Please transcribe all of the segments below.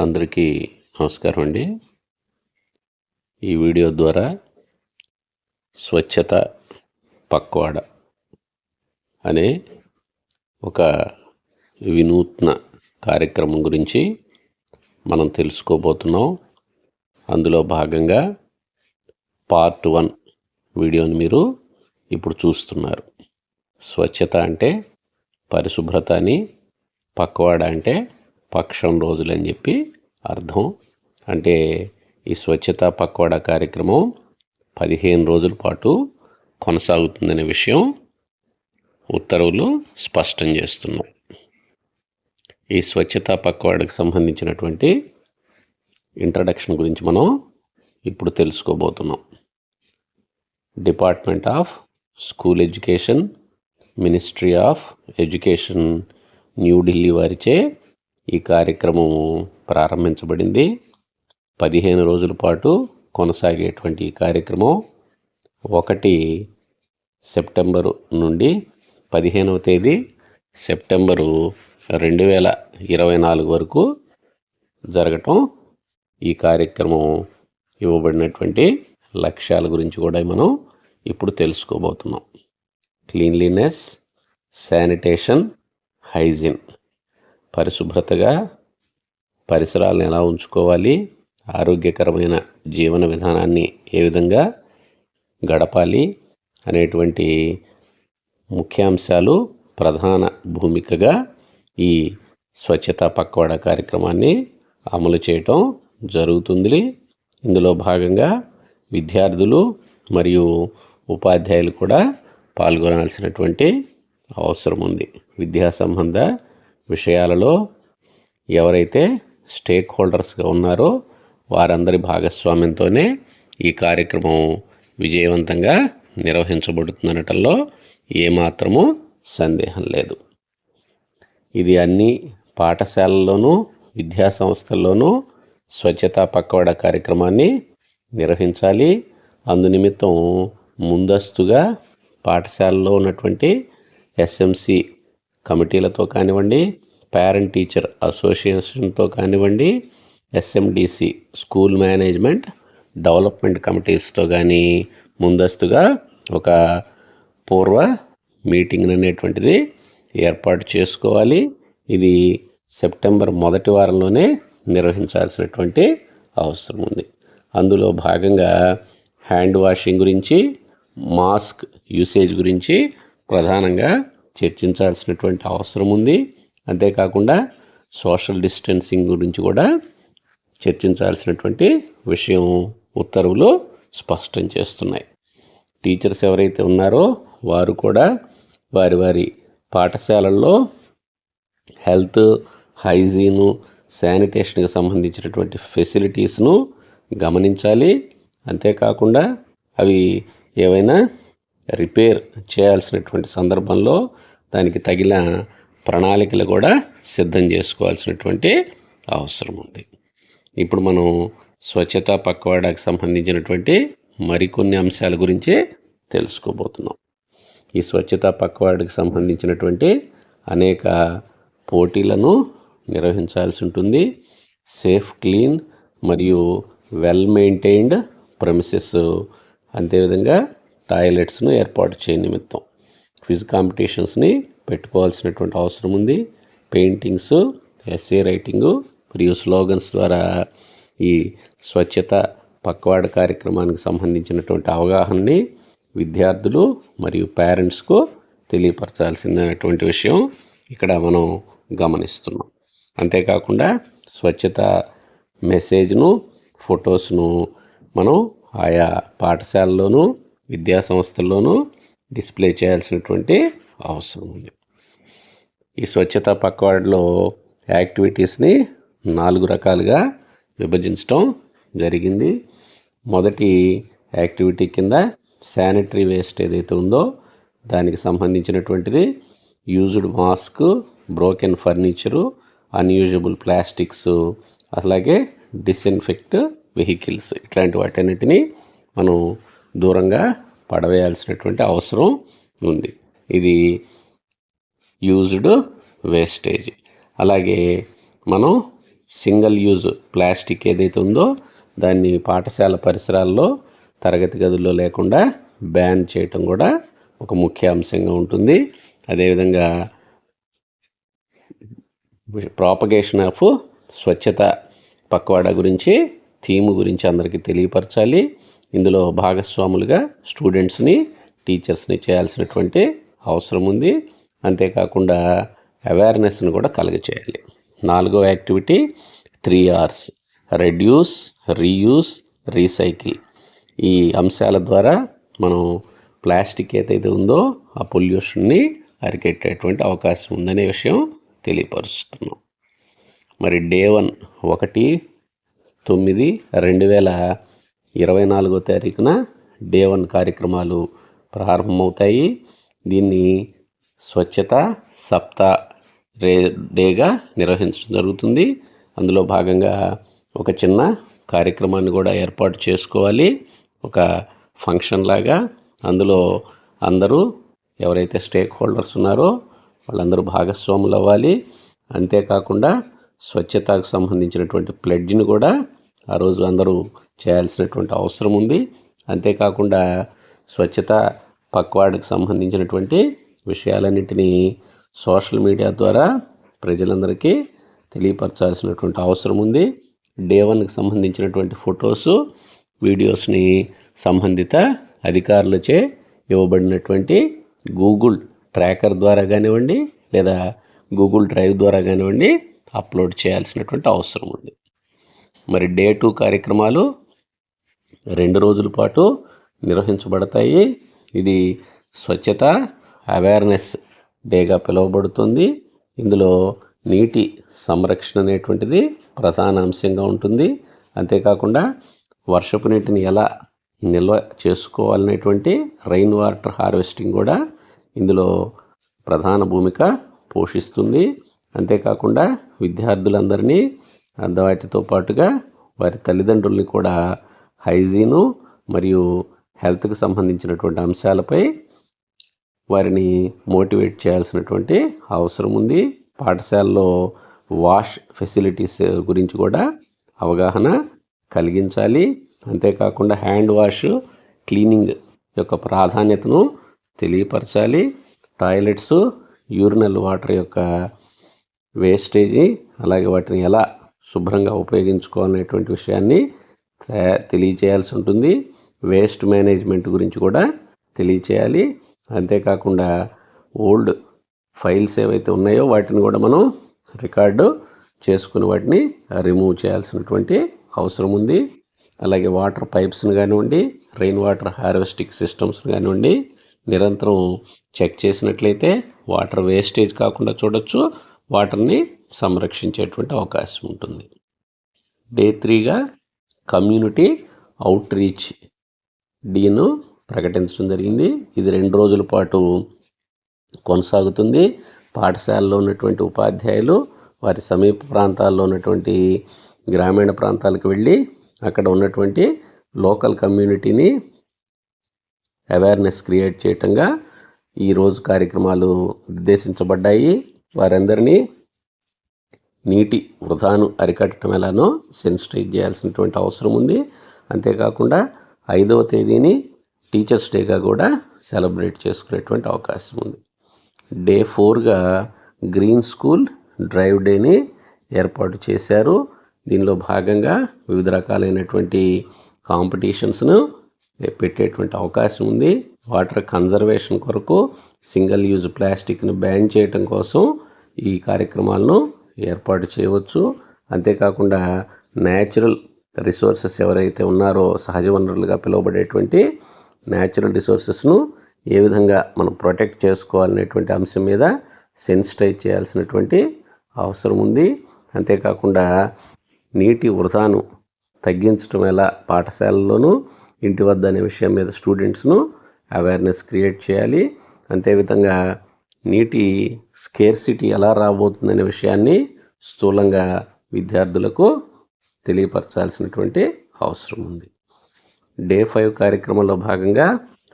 అందరికీ నమస్కారం అండి. ఈ వీడియో ద్వారా స్వచ్ఛత పక్వాడ అనే ఒక వినూత్న కార్యక్రమం గురించి మనం తెలుసుకోబోతున్నాం. అందులో భాగంగా పార్ట్ 1 వీడియోని మీరు ఇప్పుడు చూస్తున్నారు. స్వచ్ఛత అంటే పరిశుభ్రత అని, పక్వాడ అంటే పక్షం రోజులని చెప్పి అర్థం. అంటే ఈ స్వచ్ఛత పక్వాడ కార్యక్రమం 15 రోజుల పాటు కొనసాగుతుందనే విషయం ఉత్తర్వులు స్పష్టం చేస్తున్నాయి. ఈ స్వచ్ఛత పక్వాడకు సంబంధించినటువంటి ఇంట్రడక్షన్ గురించి మనం ఇప్పుడు తెలుసుకోబోతున్నాం. Department of school education, ministry of education, New Delhi వారిచే ఈ కార్యక్రమం ప్రారంభించబడింది. 15 రోజుల పాటు కొనసాగేటువంటి ఈ కార్యక్రమం 1 సెప్టెంబరు నుండి 15వ తేదీ సెప్టెంబరు 2024 వరకు జరగటం. ఈ కార్యక్రమం ఇవ్వబడినటువంటి లక్ష్యాల గురించి కూడా మనం ఇప్పుడు తెలుసుకోబోతున్నాం. క్లీన్లీనెస్, శానిటేషన్, హైజీన్, పరిశుభ్రతగా పరిసరాలను ఎలా ఉంచుకోవాలి, ఆరోగ్యకరమైన జీవన విధానాన్ని ఏ విధంగా గడపాలి అనేటువంటి ముఖ్యాంశాలు ప్రధాన భూమికగా ఈ స్వచ్ఛతా పక్వాడ కార్యక్రమాన్ని అమలు చేయటం జరుగుతుంది. ఇందులో భాగంగా విద్యార్థులు మరియు ఉపాధ్యాయులు కూడా పాల్గొనాల్సినటువంటి అవసరం ఉంది. విద్యా సంబంధ విషయాలలో ఎవరైతే స్టేక్ హోల్డర్స్గా ఉన్నారో వారందరి భాగస్వామ్యంతోనే ఈ కార్యక్రమం విజయవంతంగా నిర్వహించబడుతుందనటంలో ఏమాత్రము సందేహం లేదు. ఇది అన్ని పాఠశాలల్లోనూ విద్యా సంస్థల్లోనూ స్వచ్ఛతా పక్వాడ కార్యక్రమాన్ని నిర్వహించాలి. అందునిమిత్తం ముందస్తుగా పాఠశాలలో ఉన్నటువంటి ఎస్ఎంసి కమిటీలతో కానివ్వండి, పేరెంట్ టీచర్ అసోసియేషన్తో కానివ్వండి, ఎస్ఎండిసి స్కూల్ మేనేజ్మెంట్ డెవలప్మెంట్ కమిటీస్తో కానీ ముందస్తుగా ఒక పూర్వ మీటింగ్ అనేటువంటిది ఏర్పాటు చేసుకోవాలి. ఇది సెప్టెంబర్ మొదటి వారంలోనే నిర్వహించాల్సినటువంటి అవసరం ఉంది. అందులో భాగంగా హ్యాండ్ వాషింగ్ గురించి, మాస్క్ యూసేజ్ గురించి ప్రధానంగా చర్చించాల్సినటువంటి అవసరం ఉంది. అంతేకాకుండా సోషల్ డిస్టెన్సింగ్ గురించి కూడా చర్చించాల్సినటువంటి విషయం ఉత్తర్వులు స్పష్టం చేస్తున్నాయి. టీచర్స్ ఎవరైతే ఉన్నారో వారు కూడా వారి వారి పాఠశాలల్లో హెల్త్, హైజీను, శానిటేషన్కి సంబంధించినటువంటి ఫెసిలిటీస్ను గమనించాలి. అంతేకాకుండా అవి ఏవైనా రిపేర్ చేయాల్సినటువంటి సందర్భంలో దానికి తగిన ప్రణాళికలు కూడా సిద్ధం చేసుకోవాల్సినటువంటి అవసరం ఉంది. ఇప్పుడు మనం స్వచ్ఛతా పక్వాడకు సంబంధించినటువంటి మరికొన్ని అంశాల గురించి తెలుసుకోబోతున్నాం. ఈ స్వచ్ఛతా పక్వాడకు సంబంధించినటువంటి అనేక పోటీలను నిర్వహించాల్సి ఉంటుంది. సేఫ్, క్లీన్ మరియు వెల్ మెయింటైన్డ్ ప్రెమిసెస్, అంతేవిధంగా టాయిలెట్స్ను ఏర్పాటు చేయ నిమిత్తం క్విజ్ కాంపిటీషన్స్ని పెట్టుకోవాల్సినటువంటి అవసరం ఉంది. పెయింటింగ్స్, ఎస్సే రైటింగు మరియు స్లోగన్స్ ద్వారా ఈ స్వచ్ఛత పక్వాడ కార్యక్రమానికి సంబంధించినటువంటి అవగాహనని విద్యార్థులు మరియు పేరెంట్స్కు తెలియపరచాల్సినటువంటి విషయం ఇక్కడ మనం గమనిస్తున్నాం. అంతేకాకుండా స్వచ్ఛత మెసేజ్ను, ఫొటోస్ను మనం ఆయా పాఠశాలలోనూ విద్యా సంస్థల్లోనూ డిస్ప్లే చేయాల్సినటువంటి అవసరం ఉంది. ఈ స్వచ్ఛత పక్వాడలో యాక్టివిటీస్ని 4 రకాలుగా విభజించడం జరిగింది. మొదటి యాక్టివిటీ కింద శానిటరీ వేస్ట్ ఏదైతే ఉందో దానికి సంబంధించినటువంటిది used mask, broken furniture, unusable plastics, అలాగే డిస్ఇన్ఫెక్ట్ వెహికల్స్, ఇట్లాంటి వాటన్నిటిని మనం దూరంగా పడవేయాల్సినటువంటి అవసరం ఉంది. ఇది యూజ్డ్ వేస్టేజ్. అలాగే మనం సింగిల్ యూజ్ ప్లాస్టిక్ ఏదైతే ఉందో దాన్ని పాఠశాల పరిసరాల్లో తరగతి గదుల్లో లేకుండా బ్యాన్ చేయటం కూడా ఒక ముఖ్య అంశంగా ఉంటుంది. అదేవిధంగా ప్రాపగేషన్ ఆఫ్ స్వచ్ఛత పక్వాడా గురించి థీమ్ గురించి అందరికీ తెలియపరచాలి. ఇందులో భాగస్వాములుగా స్టూడెంట్స్ని టీచర్స్ని చేయాల్సినటువంటి అవసరం ఉంది. అంతేకాకుండా అవేర్నెస్ని కూడా కలుగచేయాలి. 4వ activity 3Rs reduce, reuse, recycle. ఈ అంశాల ద్వారా మనం ప్లాస్టిక్ ఏదైతే ఉందో ఆ పొల్యూషన్ని అరికెట్టేటువంటి అవకాశం ఉందనే విషయం తెలియపరుస్తున్నాం. మరి డే 1 1/9/2024 డే 1 కార్యక్రమాలు ప్రారంభమవుతాయి. దీన్ని స్వచ్ఛత సప్తా డేగా నిర్వహించడం జరుగుతుంది. అందులో భాగంగా ఒక చిన్న కార్యక్రమాన్ని కూడా ఏర్పాటు చేసుకోవాలి, ఒక ఫంక్షన్ లాగా. అందులో అందరూ ఎవరైతే స్టేక్ హోల్డర్స్ ఉన్నారో వాళ్ళందరూ భాగస్వాములు అవ్వాలి. అంతేకాకుండా స్వచ్ఛతకు సంబంధించినటువంటి ప్లెడ్జ్ని కూడా ఆ రోజు అందరూ చేయాల్సినటువంటి అవసరం ఉంది. అంతేకాకుండా స్వచ్ఛత పక్వాడకు సంబంధించినటువంటి విషయాలన్నింటినీ సోషల్ మీడియా ద్వారా ప్రజలందరికీ తెలియపరచాల్సినటువంటి అవసరం ఉంది. డే 1కి సంబంధించినటువంటి ఫొటోసు, వీడియోస్ని సంబంధిత అధికారులచే ఇవ్వబడినటువంటి గూగుల్ ట్రాకర్ ద్వారా కానివ్వండి లేదా గూగుల్ డ్రైవ్ ద్వారా కానివ్వండి అప్లోడ్ చేయాల్సినటువంటి అవసరం ఉంది. మరి డే 2 కార్యక్రమాలు 2 రోజుల పాటు నిర్వహించబడతాయి. ఇది స్వచ్ఛత అవేర్నెస్ డేగా పిలువబడుతుంది. ఇందులో నీటి సంరక్షణ అనేటువంటిది ప్రధాన అంశంగా ఉంటుంది. అంతేకాకుండా వర్షపు నీటిని ఎలా నిల్వ చేసుకోవాలనేటువంటి రైన్ వాటర్ హార్వెస్టింగ్ కూడా ఇందులో ప్రధాన భూమిక పోషిస్తుంది. అంతేకాకుండా విద్యార్థులందరినీ వాటితో పాటుగా వారి తల్లిదండ్రుల్ని కూడా హైజీను మరియు హెల్త్కి సంబంధించినటువంటి అంశాలపై వారిని మోటివేట్ చేయాల్సినటువంటి అవసరం ఉంది. పాఠశాలలో వాష్ ఫెసిలిటీస్ గురించి కూడా అవగాహన కలిగించాలి. అంతేకాకుండా హ్యాండ్ వాష్ క్లీనింగ్ యొక్క ప్రాధాన్యతను తెలియపరచాలి. టాయిలెట్స్, యూరినల్ వాటర్ యొక్క వేస్టేజీ అలాగే వాటిని ఎలా శుభ్రంగా ఉపయోగించుకోవాలనేటువంటి విషయాన్ని తెలియచేయాల్సి ఉంటుంది. వేస్ట్ మేనేజ్మెంట్ గురించి కూడా తెలియచేయాలి. అంతేకాకుండా ఓల్డ్ ఫైల్స్ ఏవైతే ఉన్నాయో వాటిని కూడా మనం రికార్డు చేసుకుని వాటిని రిమూవ్ చేయాల్సినటువంటి అవసరం ఉంది. అలాగే వాటర్ పైప్స్ని కానివ్వండి, రెయిన్ వాటర్ హార్వెస్టింగ్ సిస్టమ్స్ని కానివ్వండి నిరంతరం చెక్ చేసినట్లయితే వాటర్ వేస్టేజ్ కాకుండా చూడొచ్చు, వాటర్ని సంరక్షించేటువంటి అవకాశం ఉంటుంది. డే 3గా కమ్యూనిటీ అవుట్ రీచ్ డీను ప్రకటించడం జరిగింది. ఇది 2 రోజుల పాటు కొనసాగుతుంది. పాఠశాలలో ఉన్నటువంటి ఉపాధ్యాయులు వారి సమీప ప్రాంతాల్లో ఉన్నటువంటి గ్రామీణ ప్రాంతాలకు వెళ్ళి అక్కడ ఉన్నటువంటి లోకల్ కమ్యూనిటీని అవేర్నెస్ క్రియేట్ చేయటంగా ఈరోజు కార్యక్రమాలు నిర్దేశించబడ్డాయి. వారందరినీ నీటి వృధాను అరికట్టడం ఎలానో సెన్సిటైజ్ చేయాల్సినటువంటి అవసరం ఉంది. అంతేకాకుండా 5వ తేదీని టీచర్స్ డేగా కూడా సెలబ్రేట్ చేసుకునేటువంటి అవకాశం ఉంది. డే 4గా గ్రీన్ స్కూల్ డ్రైవ్ డేని ఏర్పాటు చేశారు. దీనిలో భాగంగా వివిధ రకాలైనటువంటి కాంపిటీషన్స్ను పెట్టేటువంటి అవకాశం ఉంది. వాటర్ కన్జర్వేషన్ కొరకు సింగిల్ యూజ్ ప్లాస్టిక్ను బ్యాన్ చేయటం కోసం ఈ కార్యక్రమాలను ఏర్పాటు చేయవచ్చు. అంతేకాకుండా న్యాచురల్ రిసోర్సెస్ ఎవరైతే ఉన్నారో సహజ వనరులుగా పిలువబడేటువంటి న్యాచురల్ రిసోర్సెస్ను ఏ విధంగా మనం ప్రొటెక్ట్ చేసుకోవాలనేటువంటి అంశం మీద సెన్సిటైజ్ చేయాల్సినటువంటి అవసరం ఉంది. అంతేకాకుండా నీటి వృధాను తగ్గించడం ఎలా పాఠశాలల్లోనూ ఇంటి వద్ద అనే విషయం మీద స్టూడెంట్స్ను అవేర్నెస్ క్రియేట్ చేయాలి. అంతేవిధంగా నీటి స్కేర్సిటీ ఎలా రాబోతుందనే విషయాన్ని స్థూలంగా విద్యార్థులకు తెలియపరచాల్సినటువంటి అవసరం ఉంది. డే 5 కార్యక్రమంలో భాగంగా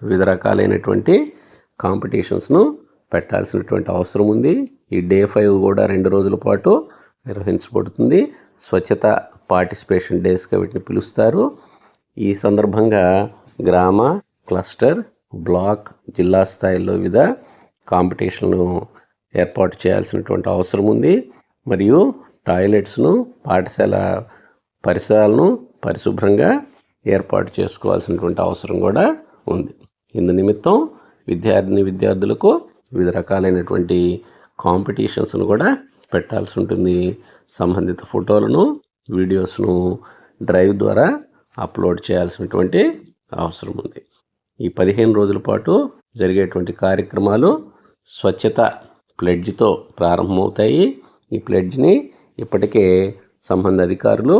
వివిధ రకాలైనటువంటి కాంపిటీషన్స్ను పెట్టాల్సినటువంటి అవసరం ఉంది. ఈ డే 5 కూడా 2 రోజుల పాటు నిర్వహించబడుతుంది. స్వచ్ఛత పార్టిసిపేషన్ డేస్గా వీటిని పిలుస్తారు. ఈ సందర్భంగా గ్రామ, క్లస్టర్, బ్లాక్, జిల్లా స్థాయిలో వివిధ కాంపిటీషన్లను ఏర్పాటు చేయాల్సినటువంటి అవసరం ఉంది. మరియు టాయిలెట్స్ను, పాఠశాల పరిసరాలను పరిశుభ్రంగా ఏర్పాటు చేసుకోవాల్సినటువంటి అవసరం కూడా ఉంది. ఇందు నిమిత్తం విద్యార్థులకు వివిధ రకాలైనటువంటి కాంపిటీషన్స్ను కూడా పెట్టాల్సి ఉంటుంది. సంబంధిత ఫోటోలను, వీడియోస్ను డ్రైవ్ ద్వారా అప్లోడ్ చేయాల్సినటువంటి అవసరం ఉంది. ఈ 15 రోజుల పాటు జరిగేటువంటి కార్యక్రమాలు స్వచ్ఛత ప్లెడ్జ్తో ప్రారంభమవుతాయి. ఈ ప్లెడ్జ్ని ఇప్పటికే సంబంధ అధికారులు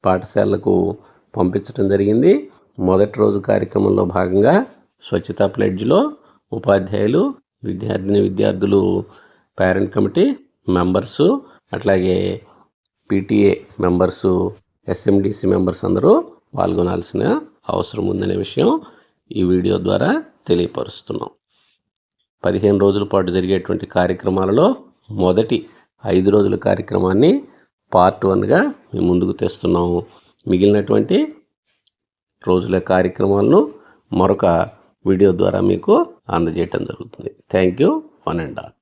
పాఠశాలలకు పంపించడం జరిగింది. మొదటి రోజు కార్యక్రమంలో భాగంగా స్వచ్ఛత ప్లెడ్జ్లో ఉపాధ్యాయులు, విద్యార్థులు, పేరెంట్ కమిటీ మెంబర్సు, అట్లాగే PTA మెంబర్సు, SMDC మెంబర్స్ అందరూ పాల్గొనాల్సిన అవసరం ఉందనే విషయం ఈ వీడియో ద్వారా తెలియపరుస్తున్నాం. 15 రోజుల పాటు జరిగేటువంటి కార్యక్రమాలలో మొదటి 5 రోజుల కార్యక్రమాన్ని పార్ట్ 1గా మేము ముందుకు తెస్తున్నాము. మిగిలినటువంటి రోజుల కార్యక్రమాలను మరొక వీడియో ద్వారా మీకు అందజేయటం జరుగుతుంది. Thank you, one and all.